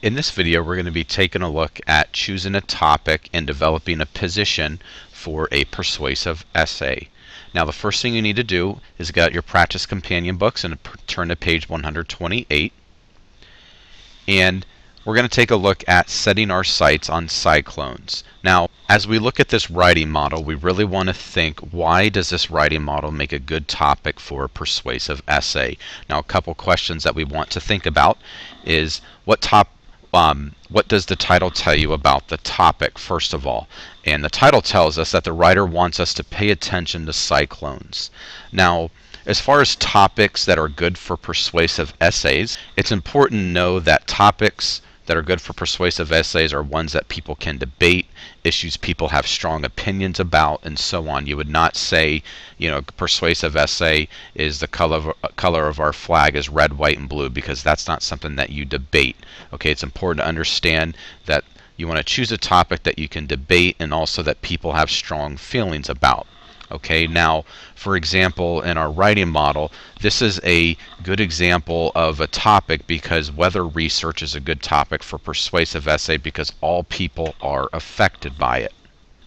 In this video, we're going to be taking a look at choosing a topic and developing a position for a persuasive essay. Now, the first thing you need to do is get out your practice companion books and turn to page 128. And we're going to take a look at setting our sights on cyclones. Now, as we look at this writing model, we really want to think, why does this writing model make a good topic for a persuasive essay? Now, a couple questions that we want to think about is, what does the title tell you about the topic, first of all? And the title tells us that the writer wants us to pay attention to cyclones. Now, as far as topics that are good for persuasive essays, it's important to know that topics that are good for persuasive essays are ones that people can debate, issues people have strong opinions about, and so on. You would not say, persuasive essay is the color of our flag is red, white, and blue, because that's not something that you debate. Okay, it's important to understand that you want to choose a topic that you can debate and also that people have strong feelings about. Okay, now, for example, in our writing model, this is a good example of a topic because weather research is a good topic for persuasive essay because all people are affected by it.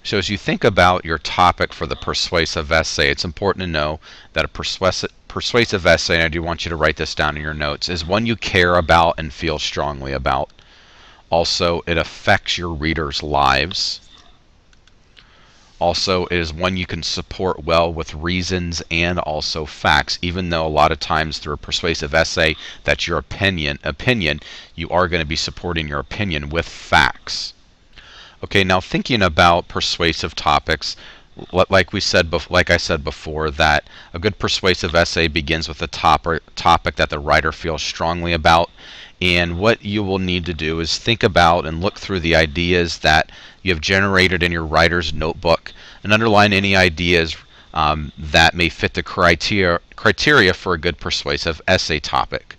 So as you think about your topic for the persuasive essay, it's important to know that a persuasive essay, and I do want you to write this down in your notes, is one you care about and feel strongly about. Also, it affects your readers' lives. Also, it is one you can support well with reasons and also facts, even though a lot of times through a persuasive essay that's your opinion, you are going to be supporting your opinion with facts. Okay, now thinking about persuasive topics, like I said before, that a good persuasive essay begins with a topic that the writer feels strongly about. And what you will need to do is think about and look through the ideas that you have generated in your writer's notebook and underline any ideas that may fit the criteria for a good persuasive essay topic.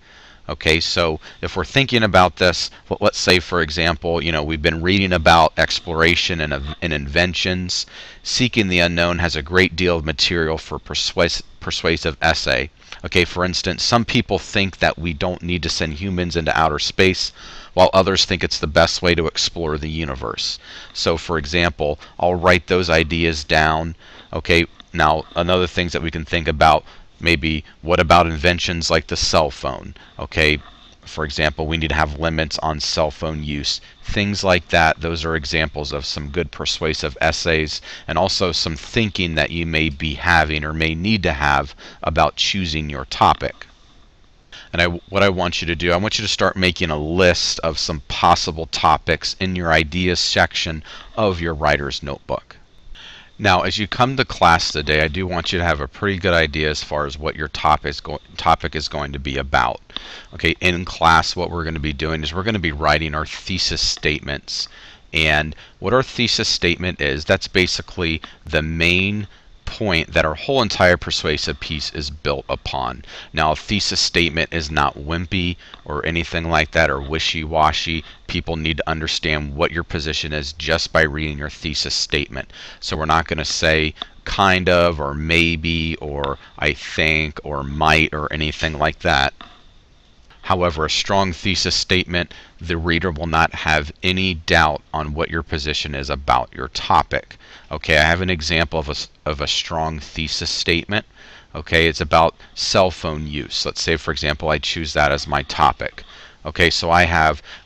Okay, so if we're thinking about this, let's say, for example, we've been reading about exploration and inventions. Seeking the unknown has a great deal of material for persuasive essay. Okay, for instance, some people think that we don't need to send humans into outer space, while others think it's the best way to explore the universe. So, for example, I'll write those ideas down. Okay, now another things that we can think about, maybe what about inventions like the cell phone? Okay, for example, we need to have limits on cell phone use. Things like that, those are examples of some good persuasive essays, and also some thinking that you may be having or may need to have about choosing your topic. And what I want you to do, I want you to start making a list of some possible topics in your ideas section of your writer's notebook. Now, as you come to class today, I do want you to have a pretty good idea as far as what your topic is going to be about. Okay, in class, what we're going to be doing is we're going to be writing our thesis statements. And what our thesis statement is, that's basically the main point that our whole entire persuasive piece is built upon. Now, a thesis statement is not wimpy or anything like that or wishy-washy. People need to understand what your position is just by reading your thesis statement. So we're not going to say kind of or maybe or I think or might or anything like that. However, a strong thesis statement, the reader will not have any doubt on what your position is about your topic. Okay, I have an example of a strong thesis statement. Okay, it's about cell phone use. Let's say, for example, I choose that as my topic. Okay, so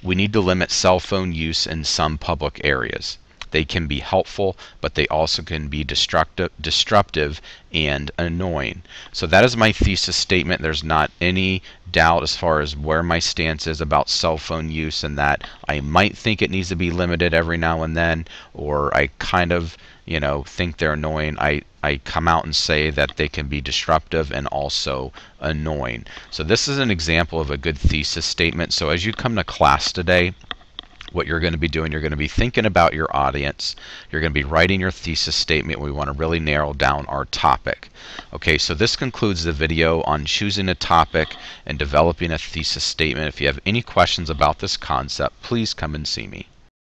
we need to limit cell phone use in some public areas. They can be helpful, but they also can be disruptive and annoying. So that is my thesis statement. There's not any doubt as far as where my stance is about cell phone use, and that I might think it needs to be limited every now and then, or I kind of, think they're annoying. I come out and say that they can be disruptive and also annoying. So this is an example of a good thesis statement. So as you come to class today, what you're going to be doing, you're going to be thinking about your audience. You're going to be writing your thesis statement. We want to really narrow down our topic. Okay, so this concludes the video on choosing a topic and developing a thesis statement. If you have any questions about this concept, please come and see me.